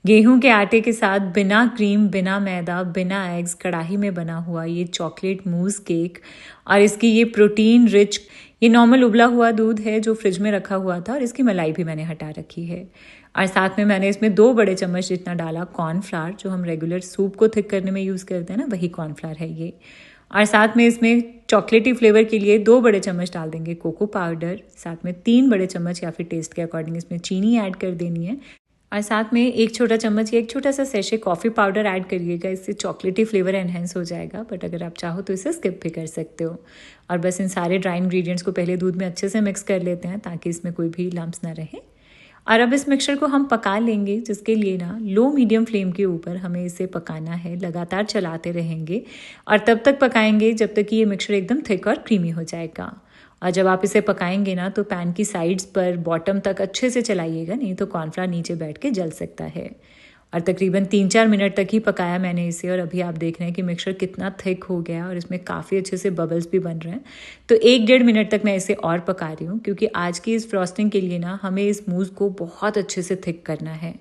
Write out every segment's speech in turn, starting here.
गेहूं के आटे के साथ बिना क्रीम, बिना मैदा, बिना एग्स कढ़ाई में बना हुआ ये चॉकलेट मूस केक और इसकी ये प्रोटीन रिच, ये नॉर्मल उबला हुआ दूध है जो फ्रिज में रखा हुआ था और इसकी मलाई भी मैंने हटा रखी है। और साथ में मैंने इसमें 2 बड़े चम्मच जितना डाला कॉर्नफ्लावर, जो हम रेगुलर सूप को थिक करने में यूज़ करते हैं ना, वही कॉर्नफ्लावर है ये। और साथ में इसमें चॉकलेटी फ्लेवर के लिए 2 बड़े चम्मच डाल देंगे कोको पाउडर, साथ में 3 बड़े चम्मच या फिर टेस्ट के अकॉर्डिंग इसमें चीनी ऐड कर देनी है। और साथ में 1 छोटा चम्मच या 1 छोटा सा सैशे कॉफ़ी पाउडर ऐड करिएगा, इससे चॉकलेटी फ्लेवर एनहेंस हो जाएगा, बट अगर आप चाहो तो इसे स्किप भी कर सकते हो। और बस इन सारे ड्राई इंग्रेडिएंट्स को पहले दूध में अच्छे से मिक्स कर लेते हैं ताकि इसमें कोई भी लम्प्स ना रहे। और अब इस मिक्सचर को हम पका लेंगे, जिसके लिए ना लो मीडियम फ्लेम के ऊपर हमें इसे पकाना है, लगातार चलाते रहेंगे और तब तक पकाएंगे जब तक कि ये मिक्सचर एकदम थिक और क्रीमी हो जाएगा। और जब आप इसे पकाएंगे ना तो पैन की साइड्स पर बॉटम तक अच्छे से चलाइएगा, नहीं तो कॉर्नफ्लावर नीचे बैठ के जल सकता है। और तकरीबन 3-4 मिनट तक ही पकाया मैंने इसे और अभी आप देख रहे हैं कि मिक्सचर कितना थिक हो गया और इसमें काफ़ी अच्छे से बबल्स भी बन रहे हैं। तो 1-1.5 मिनट तक मैं इसे और पका रही हूँ, क्योंकि आज की इस फ्रॉस्टिंग के लिए ना हमें इस मूस को बहुत अच्छे से थिक करना है।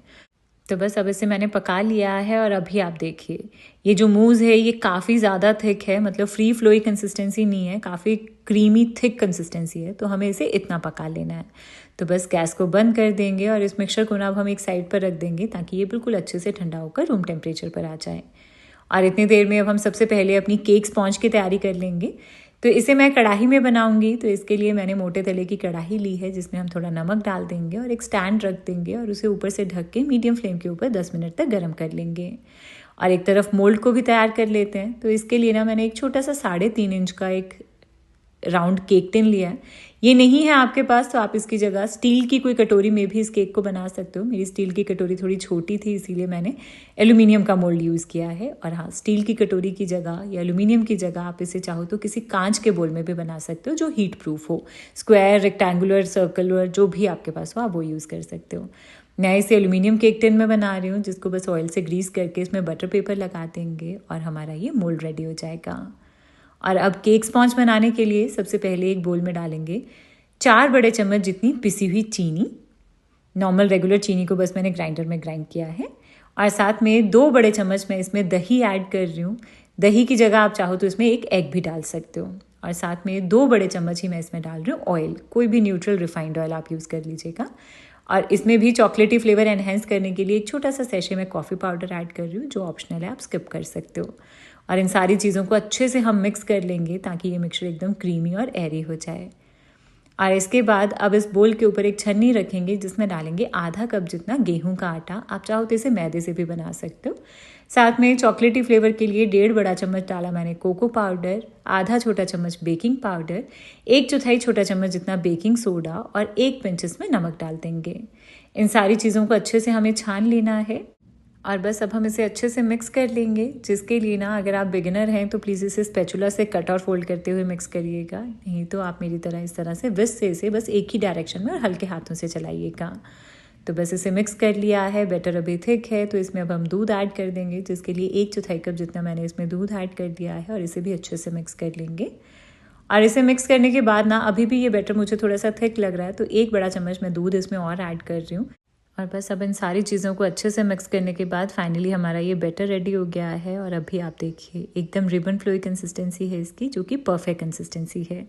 तो बस अब इसे मैंने पका लिया है और अभी आप देखिए ये जो मूज़ है ये काफ़ी ज़्यादा थिक है, मतलब फ्री फ्लोई कंसिस्टेंसी नहीं है, काफ़ी क्रीमी थिक कंसिस्टेंसी है। तो हमें इसे इतना पका लेना है। तो बस गैस को बंद कर देंगे और इस मिक्सचर को ना अब हम एक साइड पर रख देंगे ताकि ये बिल्कुल अच्छे से ठंडा होकर रूम टेम्परेचर पर आ जाए। और इतनी देर में अब हम सबसे पहले अपनी केक स्पॉन्ज की तैयारी कर लेंगे। तो इसे मैं कढ़ाई में बनाऊंगी, तो इसके लिए मैंने मोटे तले की कढ़ाई ली है जिसमें हम थोड़ा नमक डाल देंगे और एक स्टैंड रख देंगे और उसे ऊपर से ढक के मीडियम फ्लेम के ऊपर 10 मिनट तक गर्म कर लेंगे। और एक तरफ मोल्ड को भी तैयार कर लेते हैं। तो इसके लिए ना मैंने एक छोटा सा 3.5 इंच का एक राउंड केक टिन लिया है। ये नहीं है आपके पास तो आप इसकी जगह स्टील की कोई कटोरी में भी इस केक को बना सकते हो। मेरी स्टील की कटोरी थोड़ी छोटी थी, इसीलिए मैंने एल्यूमिनियम का मोल्ड यूज़ किया है। और हाँ, स्टील की कटोरी की जगह या एल्यूमिनियम की जगह आप इसे चाहो तो किसी कांच के बोल में भी बना सकते हो जो हीट प्रूफ हो। स्क्वायर, रेक्टेंगुलर, सर्कुलर जो भी आपके पास हो आप वो यूज़ कर सकते हो। मैं इसे एल्यूमिनियम केक टिन में बना रही हूँ, जिसको बस ऑयल से ग्रीस करके इसमें बटर पेपर लगा देंगे और हमारा ये मोल्ड रेडी हो जाएगा। और अब केक स्पॉन्ज बनाने के लिए सबसे पहले एक बोल में डालेंगे 4 बड़े चम्मच जितनी पिसी हुई चीनी। नॉर्मल रेगुलर चीनी को बस मैंने ग्राइंडर में ग्राइंड किया है। और साथ में 2 बड़े चम्मच मैं इसमें दही ऐड कर रही हूँ। दही की जगह आप चाहो तो इसमें एक एग भी डाल सकते हो। और साथ में 2 बड़े चम्मच ही मैं इसमें डाल रही हूँ ऑयल, कोई भी न्यूट्रल रिफाइंड ऑयल आप यूज़ कर लीजिएगा। और इसमें भी चॉकलेटी फ्लेवर एनहेंस करने के लिए एक छोटा सा सैशे में कॉफ़ी पाउडर ऐड कर रही हूँ, जो ऑप्शनल है, आप स्किप कर सकते हो। और इन सारी चीज़ों को अच्छे से हम मिक्स कर लेंगे ताकि ये मिक्सचर एकदम क्रीमी और एयरी हो जाए। और इसके बाद अब इस बोल के ऊपर एक छन्नी रखेंगे जिसमें डालेंगे आधा कप जितना गेहूं का आटा। आप चाहो तो इसे मैदे से भी बना सकते हो। साथ में चॉकलेटी फ्लेवर के लिए 1.5 बड़ा चम्मच डाला मैंने कोको पाउडर, आधा छोटा चम्मच बेकिंग पाउडर, 1/4 छोटा चम्मच जितना बेकिंग सोडा और 1 पिंच इसमें नमक डाल देंगे। इन सारी चीज़ों को अच्छे से हमें छान लेना है और बस अब हम इसे अच्छे से मिक्स कर लेंगे, जिसके लिए ना अगर आप बिगिनर हैं तो प्लीज़ इसे स्पैचुला से कट और फोल्ड करते हुए मिक्स करिएगा, नहीं तो आप मेरी तरह इस तरह से विस्क से इसे बस एक ही डायरेक्शन में और हल्के हाथों से चलाइएगा। तो बस इसे मिक्स कर लिया है। बैटर अभी थिक है तो इसमें अब हम दूध ऐड कर देंगे, जिसके लिए 1/4 कप जितना मैंने इसमें दूध ऐड कर दिया है और इसे भी अच्छे से मिक्स कर लेंगे। और इसे मिक्स करने के बाद ना अभी भी ये बैटर मुझे थोड़ा सा थिक लग रहा है, तो 1 बड़ा चम्मच मैं दूध इसमें और ऐड कर रही हूँ। और बस अब इन सारी चीज़ों को अच्छे से मिक्स करने के बाद फाइनली हमारा ये बैटर रेडी हो गया है। और अभी आप देखिए एकदम रिबन फ्लोई कंसिस्टेंसी है इसकी, जो कि परफेक्ट कंसिस्टेंसी है।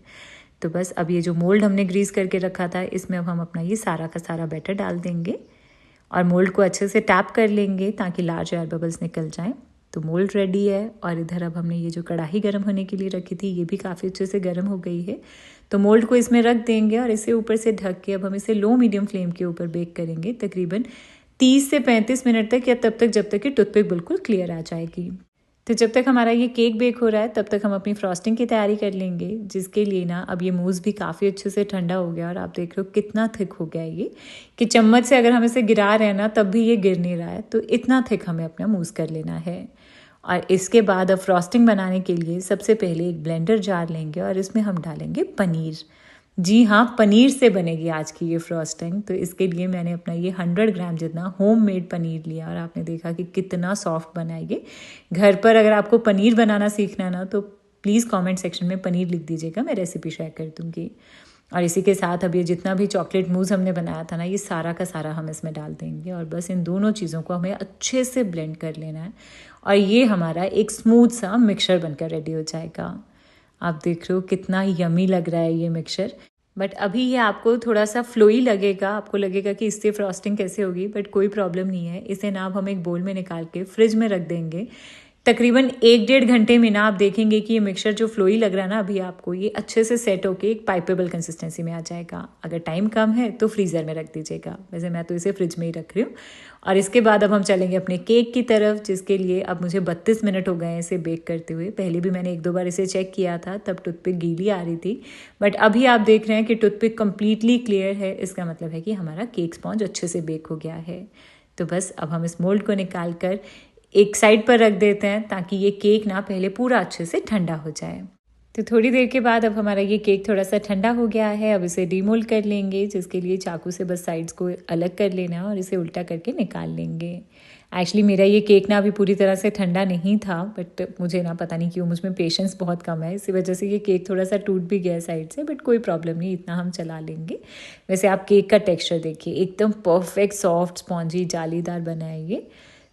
तो बस अब ये जो मोल्ड हमने ग्रीस करके रखा था इसमें अब हम अपना ये सारा का सारा बैटर डाल देंगे और मोल्ड को अच्छे से टैप कर लेंगे ताकि लार्ज एयर बबल्स निकल जाएं। तो मोल्ड रेडी है। और इधर अब हमने ये जो कढ़ाई गर्म होने के लिए रखी थी ये भी काफ़ी अच्छे से गर्म हो गई है। तो मोल्ड को इसमें रख देंगे और इसे ऊपर से ढक के अब हम इसे लो मीडियम फ्लेम के ऊपर बेक करेंगे तकरीबन 30 से 35 मिनट तक, या तब तक जब तक कि टूथपिक बिल्कुल क्लियर आ जाएगी। तो जब तक हमारा ये केक बेक हो रहा है तब तक हम अपनी फ्रॉस्टिंग की तैयारी कर लेंगे, जिसके लिए ना अब ये मूस भी काफ़ी अच्छे से ठंडा हो गया और आप देख रहे हो कितना थिक हो गया है ये, कि चम्मच से अगर हम इसे गिरा रहे हैं ना तब भी ये गिर नहीं रहा है। तो इतना थिक हमें अपना मूस कर लेना है। और इसके बाद अब फ्रॉस्टिंग बनाने के लिए सबसे पहले एक ब्लेंडर जार लेंगे और इसमें हम डालेंगे पनीर। जी हाँ, पनीर से बनेगी आज की ये फ्रॉस्टिंग। तो इसके लिए मैंने अपना ये 100 ग्राम जितना होममेड पनीर लिया और आपने देखा कि कितना सॉफ्ट बना है ये। घर पर अगर आपको पनीर बनाना सीखना है ना तो प्लीज़ कमेंट सेक्शन में पनीर लिख दीजिएगा, मैं रेसिपी शेयर कर दूँगी। और इसी के साथ अब ये जितना भी चॉकलेट मूस हमने बनाया था ना, ये सारा का सारा हम इसमें डाल देंगे और बस इन दोनों चीज़ों को हमें अच्छे से ब्लेंड कर लेना है और ये हमारा एक स्मूथ सा मिक्सचर बनकर रेडी हो जाएगा। आप देख रहे हो कितना यमी लग रहा है ये मिक्सचर। बट अभी ये आपको थोड़ा सा फ्लोई लगेगा, आपको लगेगा कि इससे फ्रॉस्टिंग कैसे होगी, बट कोई प्रॉब्लम नहीं है। इसे ना अब हम एक बोल में निकाल के फ्रिज में रख देंगे। तकरीबन 1-1.5 घंटे में ना आप देखेंगे कि ये मिक्सचर जो फ्लोई लग रहा है ना अभी आपको, ये अच्छे से सेट होके एक पाइपेबल कंसिस्टेंसी में आ जाएगा। अगर टाइम कम है तो फ्रीज़र में रख दीजिएगा, वैसे मैं तो इसे फ्रिज में ही रख रही हूँ। और इसके बाद अब हम चलेंगे अपने केक की तरफ, जिसके लिए अब मुझे 32 मिनट हो गए हैं इसे बेक करते हुए। पहले भी मैंने 1-2 बार इसे चेक किया था, तब टूथपिक गीली आ रही थी, बट अभी आप देख रहे हैं कि टूथपिक कम्प्लीटली क्लियर है। इसका मतलब है कि हमारा केक स्पॉन्ज अच्छे से बेक हो गया है। तो बस अब हम इस मोल्ड को निकाल कर एक साइड पर रख देते हैं ताकि ये केक ना पहले पूरा अच्छे से ठंडा हो जाए। तो थोड़ी देर के बाद अब हमारा ये केक थोड़ा सा ठंडा हो गया है। अब इसे डीमोल्ड कर लेंगे, जिसके लिए चाकू से बस साइड्स को अलग कर लेना है और इसे उल्टा करके निकाल लेंगे। एक्चुअली मेरा ये केक ना अभी पूरी तरह से ठंडा नहीं था, बट मुझे ना पता नहीं क्यों मुझमें पेशेंस बहुत कम है, इसी वजह से ये केक थोड़ा सा टूट भी गया साइड से, बट कोई प्रॉब्लम नहीं, इतना हम चला लेंगे। वैसे आप केक का टेक्स्चर देखिए, एकदम परफेक्ट सॉफ्ट स्पॉन्जी जालीदार बना है ये।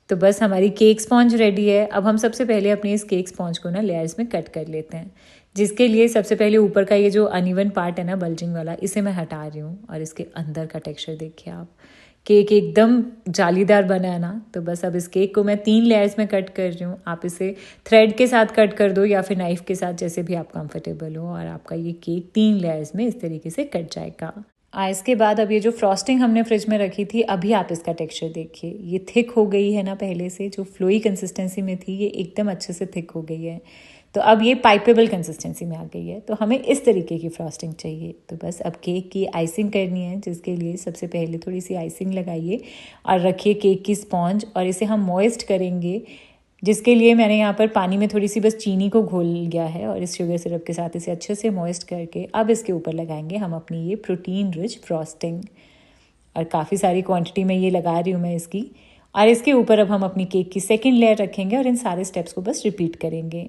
तो बस हमारी केक स्पॉन्ज रेडी है। अब हम सबसे पहले अपने इस केक स्पॉन्ज को ना लेयर्स में कट कर लेते हैं, जिसके लिए सबसे पहले ऊपर का ये जो अनइवन पार्ट है ना बल्जिंग वाला, इसे मैं हटा रही हूँ और इसके अंदर का टेक्सचर देखिए आप, केक एकदम जालीदार बना है ना। तो बस अब इस केक को मैं 3 लेयर्स में कट कर रही हूँ। आप इसे थ्रेड के साथ कट कर दो या फिर नाइफ के साथ, जैसे भी आप कंफर्टेबल हो, और आपका ये केक 3 लेयर्स में इस तरीके से कट जाएगा। इसके बाद अब ये जो फ्रॉस्टिंग हमने फ्रिज में रखी थी, अभी आप इसका टेक्सचर देखिए, ये थिक हो गई है ना, पहले से जो फ्लोई कंसिस्टेंसी में थी ये एकदम अच्छे से थिक हो गई है। तो अब ये पाइपेबल कंसिस्टेंसी में आ गई है। तो हमें इस तरीके की फ्रॉस्टिंग चाहिए। तो बस अब केक की आइसिंग करनी है, जिसके लिए सबसे पहले थोड़ी सी आइसिंग लगाइए और रखिए केक की स्पॉन्ज, और इसे हम मॉइस्ट करेंगे, जिसके लिए मैंने यहाँ पर पानी में थोड़ी सी बस चीनी को घोल लिया है और इस शुगर सिरप के साथ इसे अच्छे से मॉइस्ट करके अब इसके ऊपर लगाएंगे हम अपनी ये प्रोटीन रिच फ्रॉस्टिंग। और काफ़ी सारी क्वांटिटी में ये लगा रही हूँ मैं इसकी। और इसके ऊपर अब हम अपनी केक की सेकंड लेयर रखेंगे और इन सारे स्टेप्स को बस रिपीट करेंगे।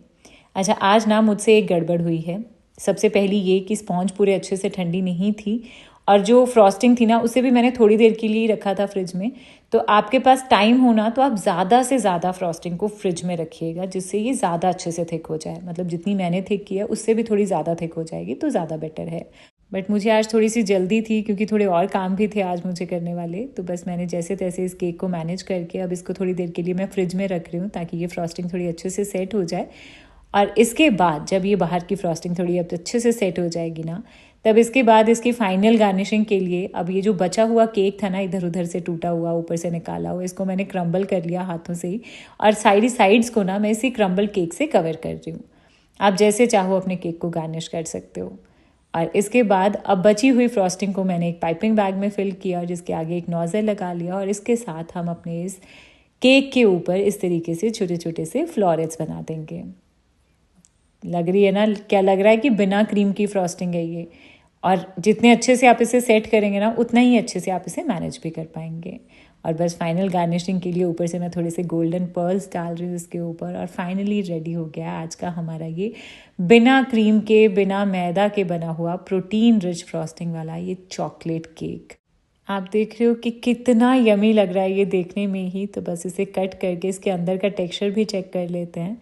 अच्छा, आज ना मुझसे एक गड़बड़ हुई है। सबसे पहली ये कि स्पॉन्ज पूरे अच्छे से ठंडी नहीं थी, और जो फ्रॉस्टिंग थी ना उसे भी मैंने थोड़ी देर के लिए रखा था फ्रिज में। तो आपके पास टाइम होना तो आप ज़्यादा से ज़्यादा फ्रॉस्टिंग को फ्रिज में रखिएगा, जिससे ये ज़्यादा अच्छे से थिक हो जाए। मतलब जितनी मैंने थिक किया उससे भी थोड़ी ज़्यादा थिक हो जाएगी तो ज़्यादा बेटर है। बट मुझे आज थोड़ी सी जल्दी थी क्योंकि थोड़े और काम भी थे आज मुझे करने वाले। तो बस मैंने जैसे तैसे इस केक को मैनेज करके अब इसको थोड़ी देर के लिए मैं फ्रिज में रख रही हूँ ताकि ये फ्रॉस्टिंग थोड़ी अच्छे से सेट हो जाए। और इसके बाद जब ये बाहर की फ्रॉस्टिंग थोड़ी अब अच्छे से सेट हो जाएगी ना, तब इसके बाद इसकी फाइनल गार्निशिंग के लिए अब ये जो बचा हुआ केक था ना इधर उधर से टूटा हुआ, ऊपर से निकाला हुआ, इसको मैंने क्रम्बल कर लिया हाथों से ही, और साइड्स को ना मैं इसी क्रम्बल केक से कवर कर रही हूँ। आप जैसे चाहो अपने केक को गार्निश कर सकते हो। और इसके बाद अब बची हुई फ्रॉस्टिंग को मैंने एक पाइपिंग बैग में फिल किया, जिसके आगे एक नोज़ल लगा लिया, और इसके साथ हम अपने इस केक के ऊपर इस तरीके से छोटे छोटे से फ्लोरेट्स बना देंगे। लग रही है ना, क्या लग रहा है कि बिना क्रीम की फ्रॉस्टिंग है ये। और जितने अच्छे से आप इसे सेट करेंगे ना, उतना ही अच्छे से आप इसे मैनेज भी कर पाएंगे। और बस फाइनल गार्निशिंग के लिए ऊपर से मैं थोड़े से गोल्डन पर्ल्स डाल रही हूँ इसके ऊपर। और फाइनली रेडी हो गया आज का हमारा ये बिना क्रीम के, बिना मैदा के बना हुआ प्रोटीन रिच फ्रॉस्टिंग वाला ये चॉकलेट केक। आप देख रहे हो कि कितना यमी लग रहा है ये देखने में ही। तो बस इसे कट करके इसके अंदर का टेक्सचर भी चेक कर लेते हैं।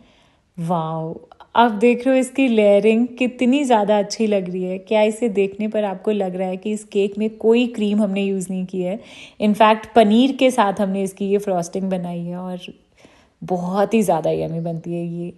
वाओ, आप देख रहे हो इसकी लेयरिंग कितनी ज़्यादा अच्छी लग रही है। क्या इसे देखने पर आपको लग रहा है कि इस केक में कोई क्रीम हमने यूज़ नहीं की है? इनफैक्ट पनीर के साथ हमने इसकी ये फ्रॉस्टिंग बनाई है और बहुत ही ज़्यादा यमी बनती है ये।